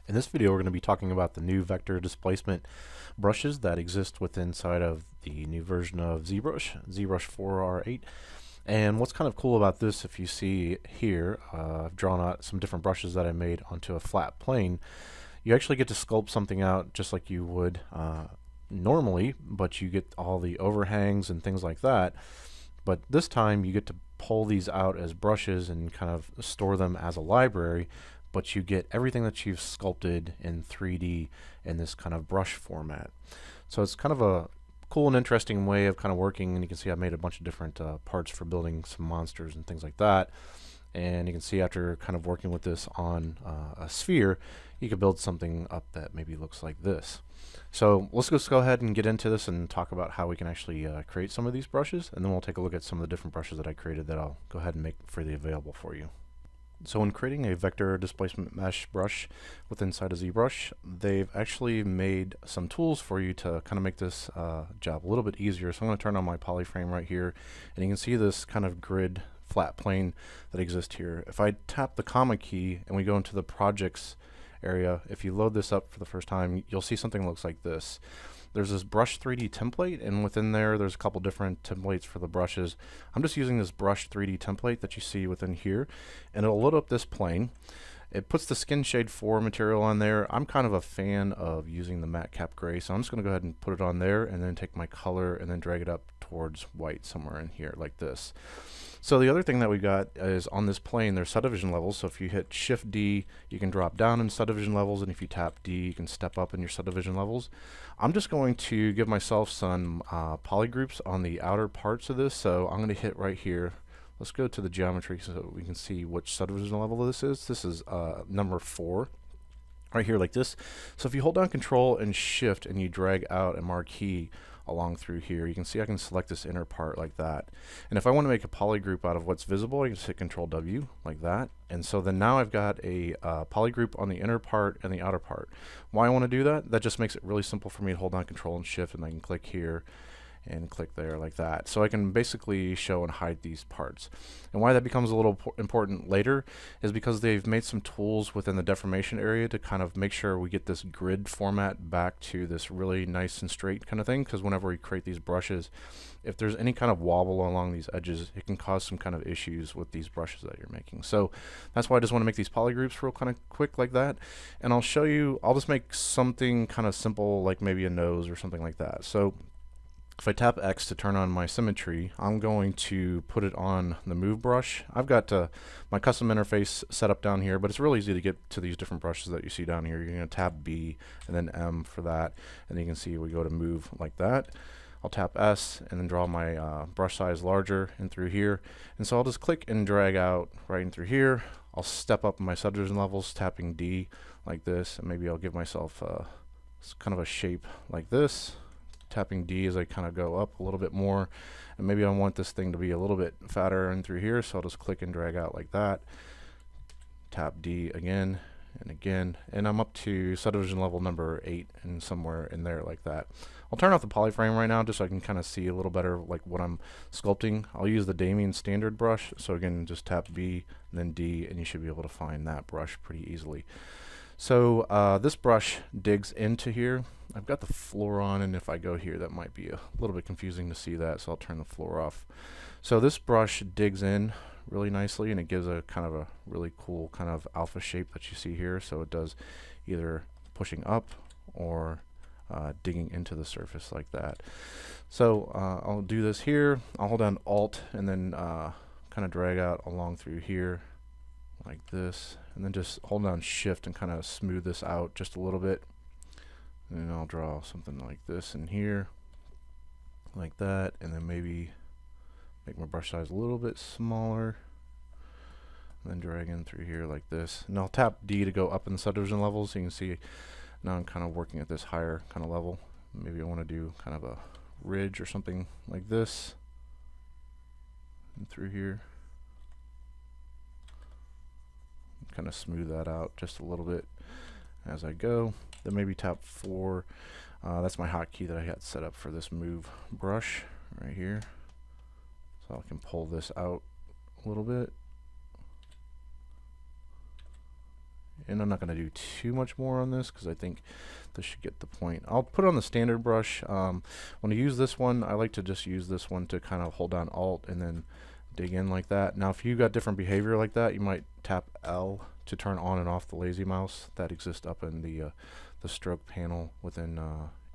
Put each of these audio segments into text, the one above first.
In this video, we're going to be talking about the new vector displacement brushes that exist within inside of the new version of Zbrush, Zbrush 4R8. And what's kind of cool about this, if you see here, I've drawn out some different brushes that I made onto a flat plane. You actually get to sculpt something out just like you would normally, but you get all the overhangs and things like that. But this time you get to pull these out as brushes and kind of store them as a library, but you get everything that you've sculpted in 3D in this kind of brush format. So it's kind of a cool and interesting way of kind of working, and you can see I made a bunch of different parts for building some monsters and things like that. And you can see after kind of working with this on a sphere, you could build something up that maybe looks like this. So let's just go ahead and get into this and talk about how we can actually create some of these brushes, and then we'll take a look at some of the different brushes that I created that I'll go ahead and make freely available for you. So when creating a vector displacement mesh brush with inside of ZBrush, they've actually made some tools for you to kind of make this job a little bit easier. So I'm going to turn on my polyframe right here, and you can see this kind of grid flat plane that exists here. If I tap the comma key and we go into the projects area, if you load this up for the first time, you'll see something that looks like this. There's this brush 3D template, and within there's a couple different templates for the brushes. I'm just using this brush 3D template that you see within here, and it'll load up this plane. It puts the skin shade 4 material on there. I'm kind of a fan of using the matte cap gray, so I'm just going to go ahead and put it on there and then take my color and then drag it up towards white somewhere in here like this. So the other thing that we got is on this plane there's subdivision levels. So if you hit Shift D, you can drop down in subdivision levels, and if you tap D, you can step up in your subdivision levels. I'm just going to give myself some polygroups on the outer parts of this. So I'm going to hit right here. Let's go to the geometry so we can see which subdivision level this is. This is number 4. Right here like this. So if you hold down Control and Shift and you drag out a marquee along through here, you can see I can select this inner part like that. And if I want to make a polygroup out of what's visible, I can just hit Control W like that. And so then now I've got a polygroup on the inner part and the outer part. Why I want to do that? That just makes it really simple for me to hold down Control and Shift, and I can click here and click there like that. So I can basically show and hide these parts. And why that becomes a little important later is because they've made some tools within the deformation area to kind of make sure we get this grid format back to this really nice and straight kind of thing, because whenever we create these brushes, if there's any kind of wobble along these edges, it can cause some kind of issues with these brushes that you're making. So that's why I just want to make these polygroups real kind of quick like that. And I'll show you, I'll just make something kind of simple like maybe a nose or something like that. So if I tap X to turn on my symmetry, I'm going to put it on the move brush. I've got my custom interface set up down here, but it's really easy to get to these different brushes that you see down here. You're going to tap B and then M for that, and then you can see we go to move like that. I'll tap S and then draw my brush size larger in through here. And so I'll just click and drag out right in through here. I'll step up my subdivision levels, tapping D like this, and maybe I'll give myself kind of a shape like this. Tapping D as I kind of go up a little bit more, and maybe I want this thing to be a little bit fatter in through here, so I'll just click and drag out like that. Tap D again and again, and I'm up to subdivision level number 8 and somewhere in there like that. I'll turn off the polyframe right now just so I can kind of see a little better like what I'm sculpting. I'll use the Damien standard brush, so again just tap B and then D, and you should be able to find that brush pretty easily. So this brush digs into here. I've got the floor on, and if I go here that might be a little bit confusing to see that, so I'll turn the floor off. So this brush digs in really nicely, and it gives a kind of a really cool kind of alpha shape that you see here. So it does either pushing up or digging into the surface like that. So I'll do this here. I'll hold down Alt and then kind of drag out along through here like this, and then just hold down Shift and kind of smooth this out just a little bit. And then I'll draw something like this in here like that, and then maybe make my brush size a little bit smaller, and then drag in through here like this. And I'll tap D to go up in the subdivision levels, so you can see now I'm kind of working at this higher kind of level. Maybe I want to do kind of a ridge or something like this and through here. Kind of smooth that out just a little bit as I go. Then maybe tap 4. That's my hotkey that I had set up for this move brush right here. So I can pull this out a little bit And I'm not going to do too much more on this because I think this should get the point. I'll put on the standard brush. When I use this one, I like to just use this one to kind of hold down Alt and then dig in like that. Now if you got different behavior like that, you might tap L to turn on and off the lazy mouse that exists up in the stroke panel within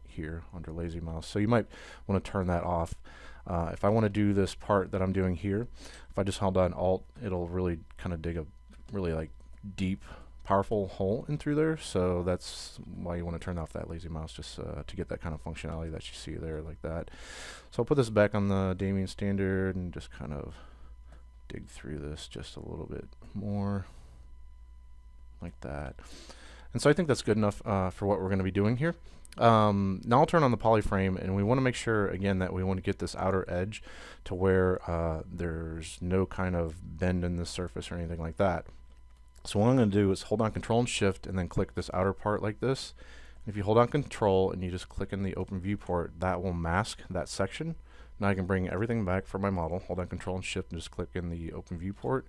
here under lazy mouse. So you might want to turn that off. If I want to do this part that I'm doing here, if I just hold down Alt, it'll really kind of dig a really like deep, powerful hole in through there. So that's why you want to turn off that lazy mouse, just to get that kind of functionality that you see there like that. So I'll put this back on the Damien standard and just kind of dig through this just a little bit more like that. And so I think that's good enough for what we're going to be doing here. Now I'll turn on the polyframe, and we want to make sure again that we want to get this outer edge to where there's no kind of bend in the surface or anything like that. So what I'm going to do is hold on Control and Shift and then click this outer part like this. If you hold on Control and you just click in the open viewport, that will mask that section. Now I can bring everything back for my model. Hold on Control and Shift and just click in the open viewport,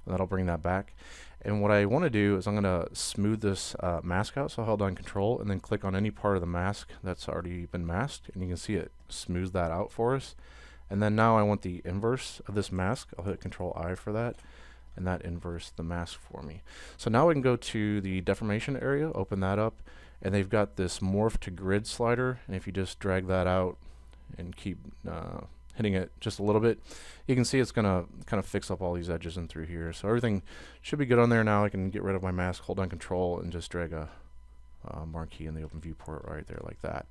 and that'll bring that back. And what I want to do is I'm going to smooth this mask out. So I'll hold on Control and then click on any part of the mask that's already been masked, and you can see it smooths that out for us. And then now I want the inverse of this mask. I'll hit Control I for that, and that inverse the mask for me. So now we can go to the deformation area, open that up, and they've got this morph to grid slider, and if you just drag that out and keep hitting it just a little bit, you can see it's gonna kind of fix up all these edges in through here. So everything should be good on there now. I can get rid of my mask, hold on Control, and just drag a marquee in the open viewport right there like that.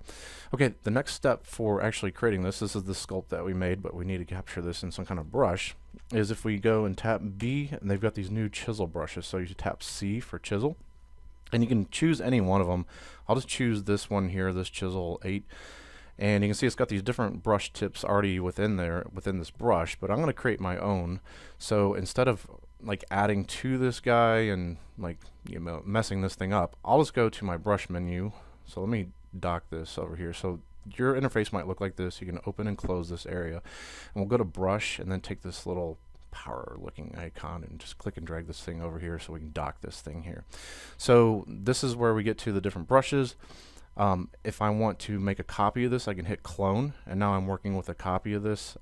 Okay, the next step for actually creating this is the sculpt that we made, but we need to capture this in some kind of brush, is if we go and tap B, and they've got these new chisel brushes. So you tap C for chisel, and you can choose any one of them. I'll just choose this one here, this Chisel 8. And you can see it's got these different brush tips already within there, within this brush, but I'm going to create my own. So instead of like adding to this guy and like, you know, messing this thing up, I'll just go to my brush menu. So let me dock this over here. So your interface might look like this. You can open and close this area, and we'll go to brush and then take this little power looking icon and just click and drag this thing over here so we can dock this thing here. So this is where we get to the different brushes. If I want to make a copy of this, I can hit clone, and now I'm working with a copy of this.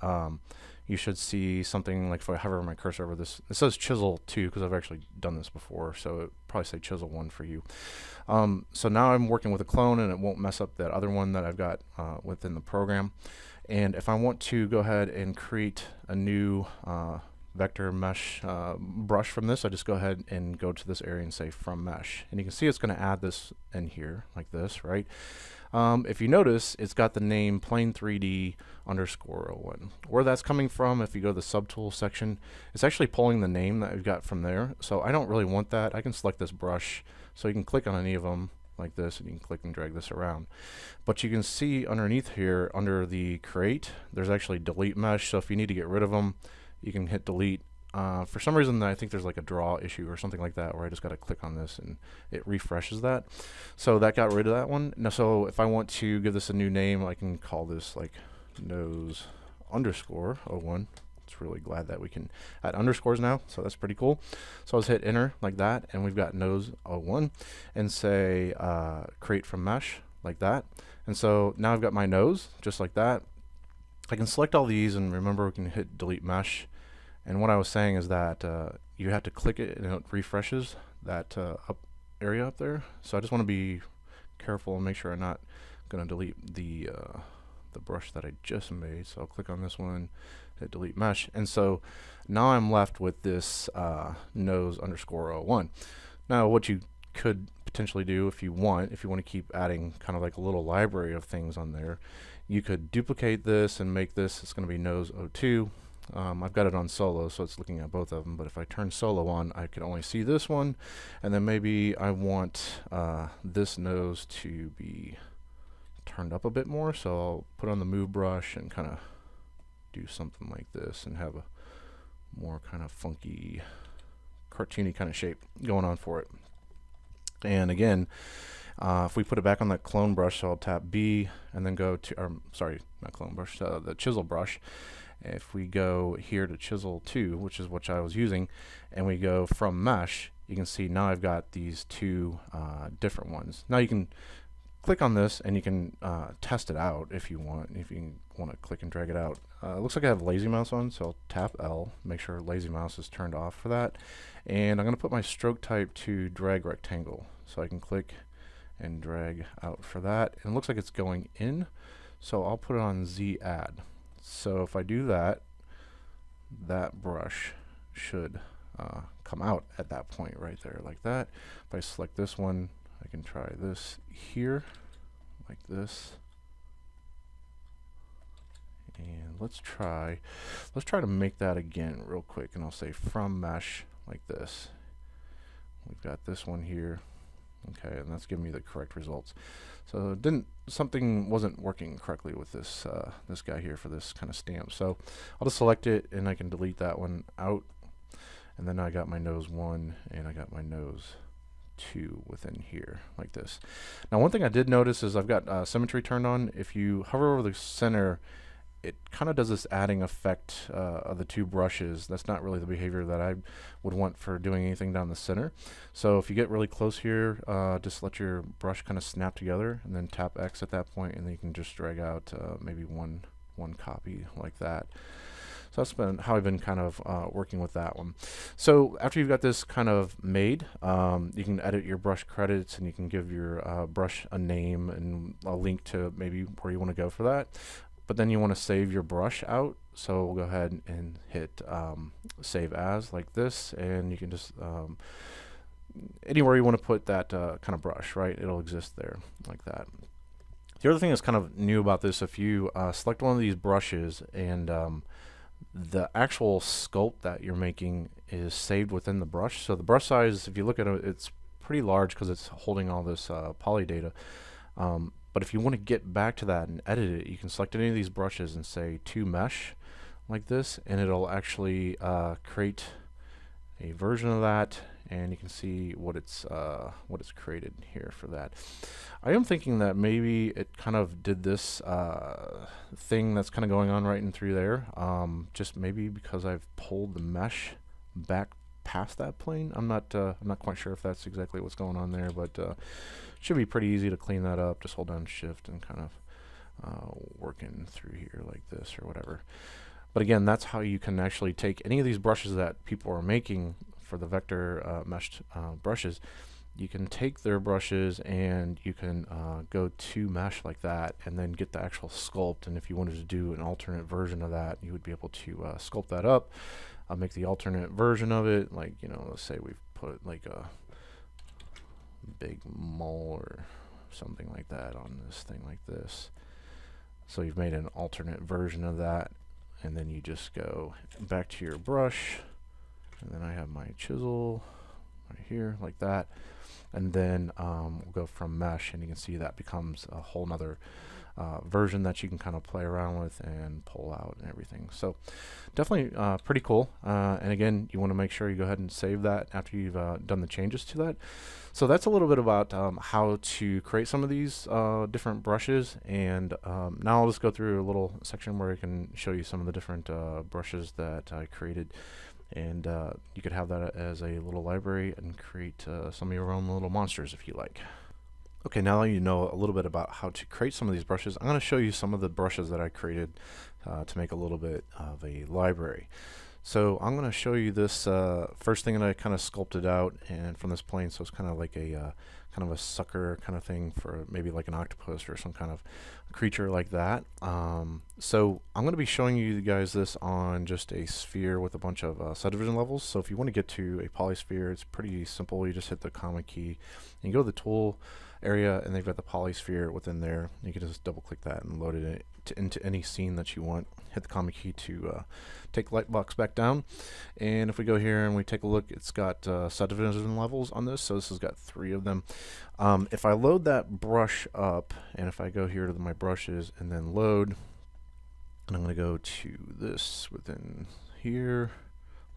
You should see something like if I hover my cursor over this, it says Chisel 2 because I've actually done this before, so it probably say Chisel 1 for you. So now I'm working with a clone, and it won't mess up that other one that I've got within the program. And if I want to go ahead and create a new vector mesh brush from this, I just go ahead and go to this area and say from mesh, and you can see it's going to add this in here like this, right? If you notice, it's got the name plane 3D underscore 01. Where that's coming from, if you go to the subtool section, it's actually pulling the name that we've got from there. So I don't really want that. I can select this brush, so you can click on any of them like this, and you can click and drag this around. But you can see underneath here, under the create, there's actually delete mesh. So if you need to get rid of them, you can hit delete. For some reason, I think there's like a draw issue or something like that, where I just got to click on this and it refreshes that. So that got rid of that one. Now, so if I want to give this a new name, I can call this like nose underscore 01. It's really glad that we can add underscores now, so that's pretty cool. So I'll just hit enter like that, and we've got nose 01, and say create from mesh like that. And so now I've got my nose just like that. I can select all these, and remember we can hit delete mesh. And what I was saying is that you have to click it and it refreshes that up area up there. So I just want to be careful and make sure I'm not going to delete the brush that I just made. So I'll click on this one, hit delete mesh, and so now I'm left with this nose underscore 01. Now what you could potentially do if you want to keep adding kind of like a little library of things on there, you could duplicate this and make this, it's going to be nose 02. I've got it on solo, so it's looking at both of them, but if I turn solo on, I can only see this one, and then maybe I want this nose to be turned up a bit more, so I'll put on the move brush and kind of do something like this and have a more kind of funky, cartoony kind of shape going on for it. And again, if we put it back on that clone brush, so I'll tap B and then go to, sorry, not clone brush, the chisel brush. If we go here to Chisel 2, which is what I was using, and we go from mesh, you can see now I've got these two different ones. Now you can click on this and you can test it out if you want. If you want to click and drag it out. It looks like I have lazy mouse on, so I'll tap L, make sure lazy mouse is turned off for that. And I'm going to put my stroke type to drag rectangle. So I can click and drag out for that. And it looks like it's going in. So I'll put it on Z add. So if I do that, that brush should come out at that point right there like that. If I select this one, I can try this here like this. And let's try to make that again real quick, and I'll say from mesh like this. We've got this one here. Okay, and that's giving me the correct results. So something wasn't working correctly with this this guy here for this kind of stamp. So I'll just select it and I can delete that one out. And then I got my nose 1 and I got my nose 2 within here like this. Now one thing I did notice is I've got symmetry turned on. If you hover over the center, it kind of does this adding effect of the two brushes. That's not really the behavior that I would want for doing anything down the center. So if you get really close here, just let your brush kind of snap together and then tap X at that point, and then you can just drag out maybe one copy like that. So that's been how I've been kind of working with that one. So after you've got this kind of made, you can edit your brush credits and you can give your brush a name and a link to maybe where you want to go for that. But then you want to save your brush out, so we'll go ahead and hit save as like this, and you can just anywhere you want to put that kind of brush, right? It'll exist there like that. The other thing that's kind of new about this, if you select one of these brushes and the actual sculpt that you're making is saved within the brush. So the brush size, if you look at it, it's pretty large because it's holding all this poly data. But if you want to get back to that and edit it, you can select any of these brushes and say to mesh like this, and it'll actually create a version of that, and you can see what it's created here for that. I am thinking that maybe it kind of did this thing that's kind of going on right in through there, just maybe because I've pulled the mesh back past that plane. I'm not quite sure if that's exactly what's going on there, but should be pretty easy to clean that up. Just hold down shift and kind of working through here like this or whatever. But again, that's how you can actually take any of these brushes that people are making for the vector meshed brushes. You can take their brushes and you can go to mesh like that and then get the actual sculpt. And if you wanted to do an alternate version of that, you would be able to sculpt that up. I'll make the alternate version of it, like, you know, let's say we've put like a big mole or something like that on this thing like this. So you've made an alternate version of that, and then you just go back to your brush, and then I have my chisel right here like that, and then we'll go from mesh, and you can see that becomes a whole nother version that you can kind of play around with and pull out and everything. So definitely pretty cool. And again, you want to make sure you go ahead and save that after you've done the changes to that. So that's a little bit about how to create some of these different brushes. And now I'll just go through a little section where I can show you some of the different brushes that I created. And you could have that as a little library and create some of your own little monsters if you like. Okay, now that you know a little bit about how to create some of these brushes, I'm going to show you some of the brushes that I created to make a little bit of a library. So I'm going to show you this first thing that I kind of sculpted out and from this plane. So it's kind of like a kind of a sucker kind of thing for maybe like an octopus or some kind of creature like that. So I'm going to be showing you guys this on just a sphere with a bunch of subdivision levels. So if you want to get to a polysphere, it's pretty simple. You just hit the comma key and you go to the tool area, and they've got the polysphere within there. You can just double click that and load it into any scene that you want. Hit the comma key to take the light box back down, and if we go here and we take a look, it's got subdivision levels on this, so this has got 3 of them. If I load that brush up, and if I go here to my brushes and then load, and I'm going to go to this within here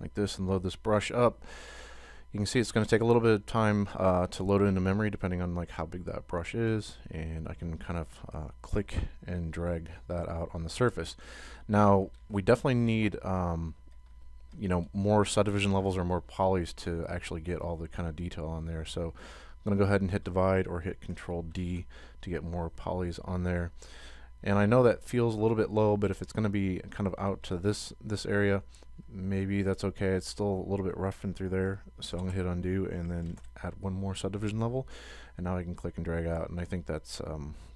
like this and load this brush up, you can see it's going to take a little bit of time to load it into memory depending on like how big that brush is, and I can kind of click and drag that out on the surface. Now we definitely need more subdivision levels or more polys to actually get all the kind of detail on there. So I'm going to go ahead and hit divide or hit Control D to get more polys on there. And I know that feels a little bit low, but if it's going to be kind of out to this area, maybe that's okay. It's still a little bit rough in through there. So I'm going to hit undo and then add one more subdivision level. And now I can click and drag out, and I think that's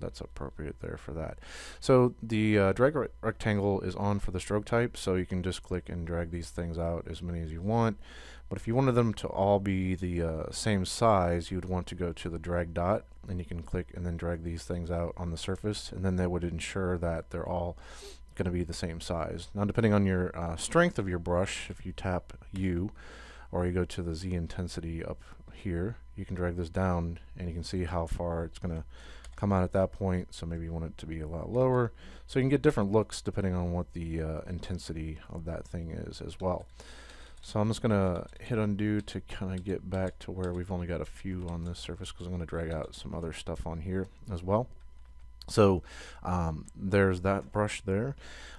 appropriate there for that. So the drag rectangle is on for the stroke type, so you can just click and drag these things out as many as you want. But if you wanted them to all be the same size, you would want to go to the drag dot, and you can click and then drag these things out on the surface, and then that would ensure that they're all going to be the same size. Now, depending on your strength of your brush, if you tap U, or you go to the Z intensity up here, you can drag this down and you can see how far it's going to come out at that point. So maybe you want it to be a lot lower, so you can get different looks depending on what the intensity of that thing is as well. So I'm just going to hit undo to kind of get back to where we've only got a few on this surface, because I'm going to drag out some other stuff on here as well. So there's that brush there.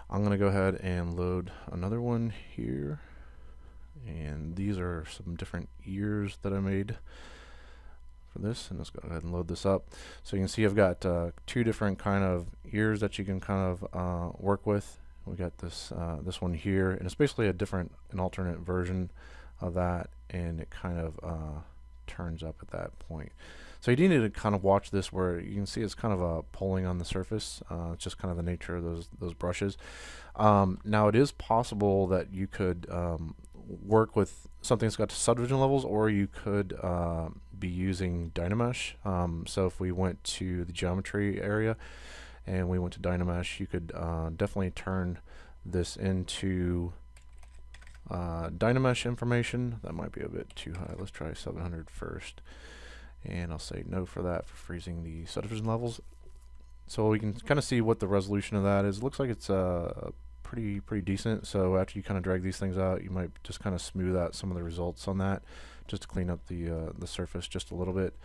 I'm going to go ahead and load another one here. And these are some different ears that I made for this, and let's go ahead and load this up. So you can see I've got two different kind of ears that you can kind of work with. We got this this one here, and it's basically an alternate version of that, and it kind of turns up at that point. So you do need to kind of watch this, where you can see it's kind of pulling on the surface. It's just kind of the nature of those brushes. Now it is possible that you could work with something that's got subdivision levels, or you could be using Dynamesh. So if we went to the geometry area and we went to Dynamesh, you could definitely turn this into Dynamesh information. That might be a bit too high. Let's try 700 first, and I'll say no for that, for freezing the subdivision levels. So we can kind of see what the resolution of that is. It looks like it's pretty decent. So after you kind of drag these things out, you might just kind of smooth out some of the results on that, just to clean up the surface just a little bit.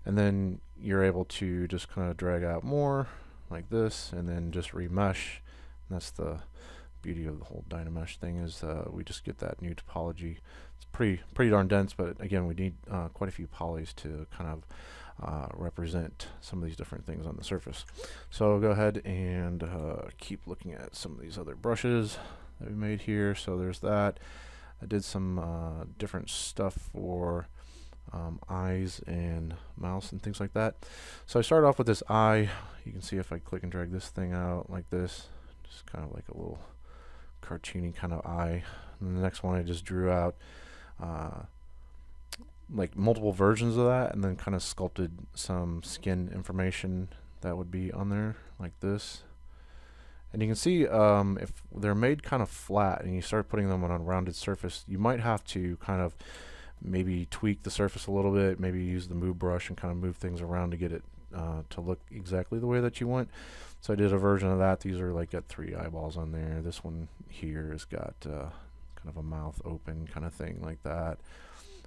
And then you're able to just kind of drag out more like this, and then just remesh. And that's the beauty of the whole Dynamesh thing, is we just get that new topology. It's pretty darn dense, but again, we need quite a few polys to kind of represent some of these different things on the surface. So I'll go ahead and keep looking at some of these other brushes that we made here. So there's that. I did some different stuff for eyes and mouths and things like that. So I started off with this eye. You can see if I click and drag this thing out like this, just kind of like a little cartoony kind of eye. And the next one I just drew out like multiple versions of that, and then kind of sculpted some skin information that would be on there like this. And you can see if they're made kind of flat and you start putting them on a rounded surface, you might have to kind of maybe tweak the surface a little bit, maybe use the move brush and kind of move things around to get it to look exactly the way that you want. So I did a version of that. These are like got 3 eyeballs on there. This one here has got kind of a mouth open kind of thing like that.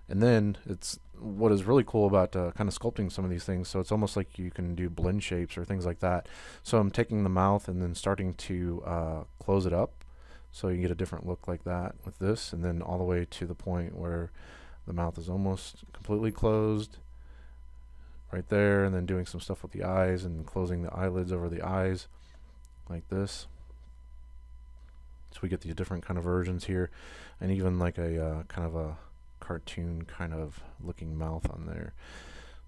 And then it's what is really cool about kind of sculpting some of these things. So it's almost like you can do blend shapes or things like that. So I'm taking the mouth and then starting to close it up, so you get a different look like that with this, and then all the way to the point where the mouth is almost completely closed right there, and then doing some stuff with the eyes and closing the eyelids over the eyes like this. So we get these different kind of versions here, and even like a kind of a cartoon kind of looking mouth on there.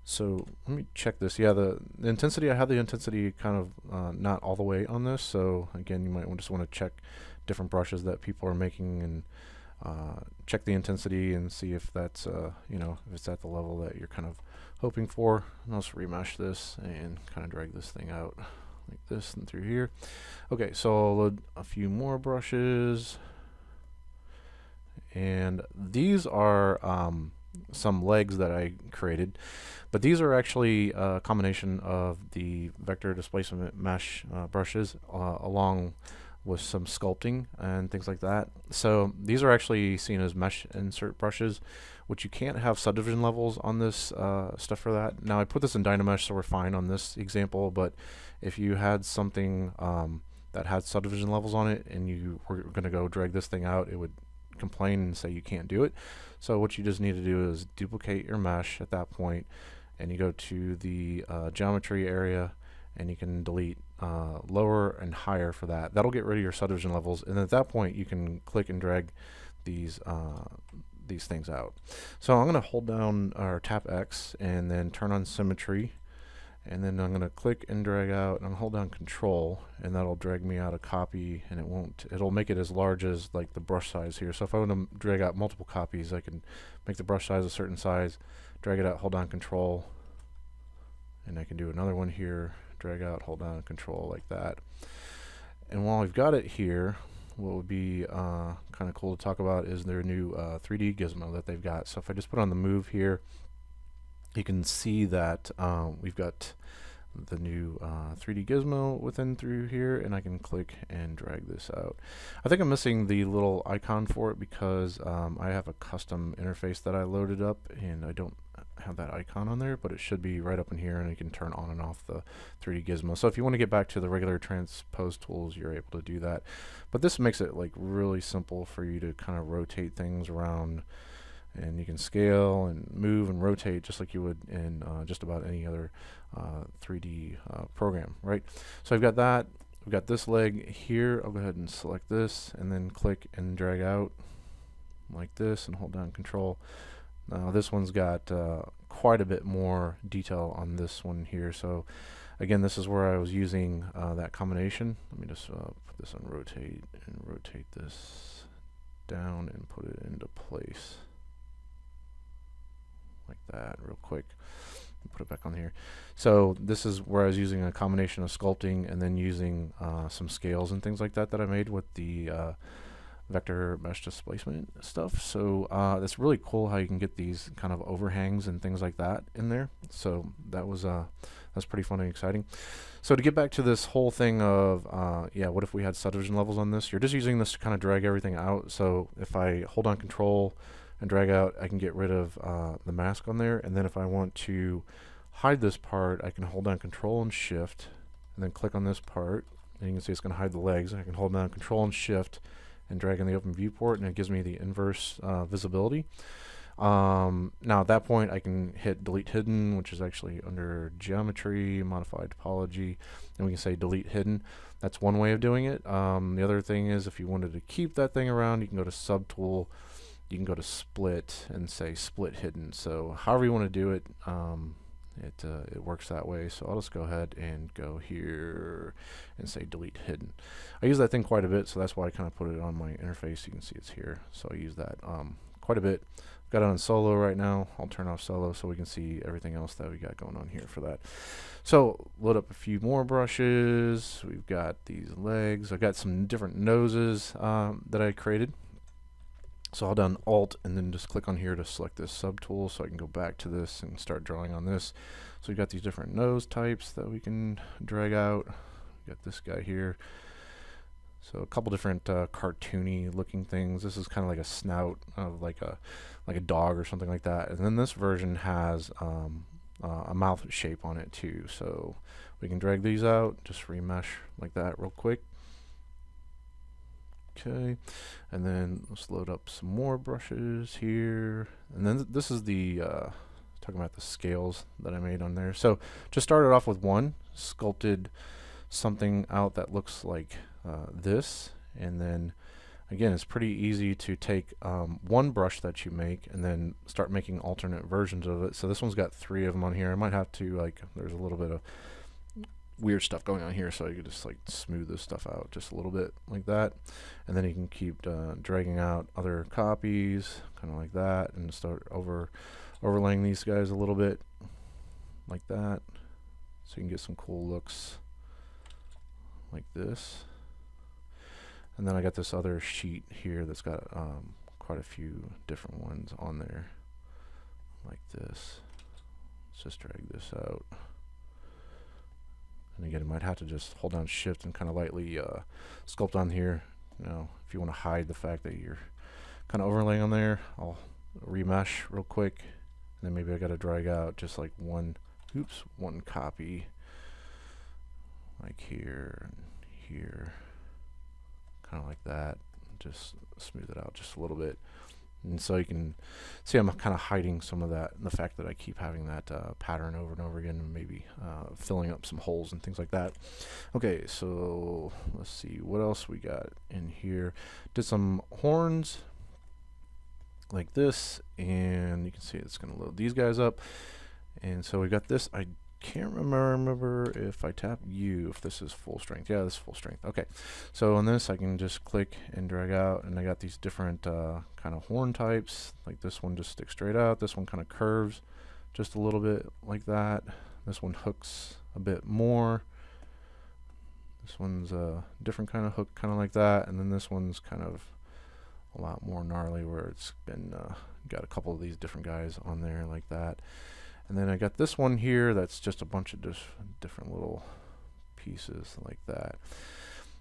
So let me check this. Yeah, the intensity, I have the intensity kind of not all the way on this. So again, you might just want to check different brushes that people are making, and check the intensity and see if that's you know, if it's at the level that you're kind of hoping for. And I'll just remesh this and kind of drag this thing out like this and through here. Okay, so I'll load a few more brushes, and these are some legs that I created, but these are actually a combination of the vector displacement mesh brushes along with some sculpting and things like that. So these are actually seen as mesh insert brushes, which you can't have subdivision levels on this stuff for that. Now I put this in Dynamesh, so we're fine on this example, but if you had something that had subdivision levels on it and you were going to go drag this thing out, it would complain and say you can't do it. So what you just need to do is duplicate your mesh at that point, and you go to the geometry area, and you can delete lower and higher for that. That'll get rid of your subdivision levels, and at that point you can click and drag these things out. So I'm going to hold down or tap X and then turn on symmetry, and then I'm going to click and drag out, and I'll hold down Control, and that'll drag me out a copy, and it'll make it as large as like the brush size here. So if I want to drag out multiple copies, I can make the brush size a certain size, drag it out, hold down Control, and I can do another one here, drag out, hold down Control like that. And while we've got it here, what would be kind of cool to talk about is their new 3D Gizmo that they've got. So if I just put on the move here, you can see that we've got the new 3D Gizmo within through here, and I can click and drag this out. I think I'm missing the little icon for it because I have a custom interface that I loaded up, and I don't have that icon on there, but it should be right up in here, and you can turn on and off the 3D Gizmo. So if you want to get back to the regular transpose tools, you're able to do that. But this makes it like really simple for you to kind of rotate things around, and you can scale and move and rotate just like you would in just about any other 3D program, right? So I've got that. We've got this leg here. I'll go ahead and select this and then click and drag out like this and hold down Control. Now this one's got quite a bit more detail on this one here. So again, this is where I was using that combination. Let me just put this on rotate and rotate this down and put it into place like that real quick. Put it back on here. So this is where I was using a combination of sculpting and then using some scales and things like that that I made with the vector mesh displacement stuff. So that's really cool how you can get these kind of overhangs and things like that in there. So that was that's pretty fun and exciting. So to get back to this whole thing of yeah, what if we had subdivision levels on this? You're just using this to kind of drag everything out. So if I hold on Control and drag out, I can get rid of the mask on there, and then if I want to hide this part, I can hold down Control and Shift and then click on this part, and you can see it's going to hide the legs. I can hold down Control and Shift and drag in the open viewport, and it gives me the inverse visibility. Now at that point I can hit delete hidden, which is actually under geometry, modified topology, and we can say delete hidden. That's one way of doing it. The other thing is if you wanted to keep that thing around, you can go to subtool, you can go to split and say split hidden. So however you want to do it, it works that way. So I'll just go ahead and go here and say delete hidden. I use that thing quite a bit, so that's why I kind of put it on my interface. You can see it's here, so I use that quite a bit. I've got it on solo right now. I'll turn off solo so we can see everything else that we got going on here for that. So load up a few more brushes. We've got these legs. I've got some different noses that I created. So I'll down Alt and then just click on here to select this subtool so I can go back to this and start drawing on this. So we've got these different nose types that we can drag out. We've got this guy here. So a couple different cartoony looking things. This is kind of like a snout of like a dog or something like that. And then this version has a mouth shape on it too. So we can drag these out, just remesh like that real quick. Okay, and then let's load up some more brushes here, and then this is the talking about the scales that I made on there. So just started off with one, sculpted something out that looks like this, and then again it's pretty easy to take one brush that you make and then start making alternate versions of it. So this one's got 3 of them on here. I might have to, like, there's a little bit of weird stuff going on here, so you could just like smooth this stuff out just a little bit like that, and then you can keep dragging out other copies kind of like that and start overlaying these guys a little bit like that, so you can get some cool looks like this. And then I got this other sheet here that's got quite a few different ones on there like this. Let's just drag this out. And again, you might have to just hold down Shift and kind of lightly sculpt on here. You know, if you want to hide the fact that you're kind of overlaying on there, I'll remesh real quick. And then maybe I got to drag out just like one copy, like here and here, kind of like that. just smooth it out just a little bit. And so you can see I'm kind of hiding some of that, and the fact that I keep having that pattern over and over again, and maybe filling up some holes and things like that. Okay, so let's see what else we got in here. Did some horns like this, and you can see it's going to load these guys up. And so we got this. I can't remember if I tap U if this is full strength. Yeah, this is full strength. Okay, so on this I can just click and drag out, and I got these different kind of horn types. Like this one just sticks straight out, this one kind of curves just a little bit like that, this one hooks a bit more, this one's a different kind of hook, kind of like that, and then this one's kind of a lot more gnarly where it's been got a couple of these different guys on there like that. And then I got this one here that's just a bunch of different little pieces like that.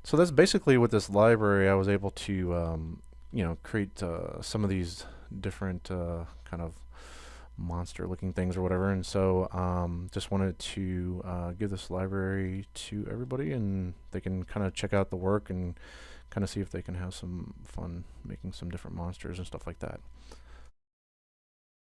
So that's basically with this library I was able to you know, create some of these different kind of monster looking things or whatever. And so just wanted to give this library to everybody, and they can kind of check out the work and kind of see if they can have some fun making some different monsters and stuff like that.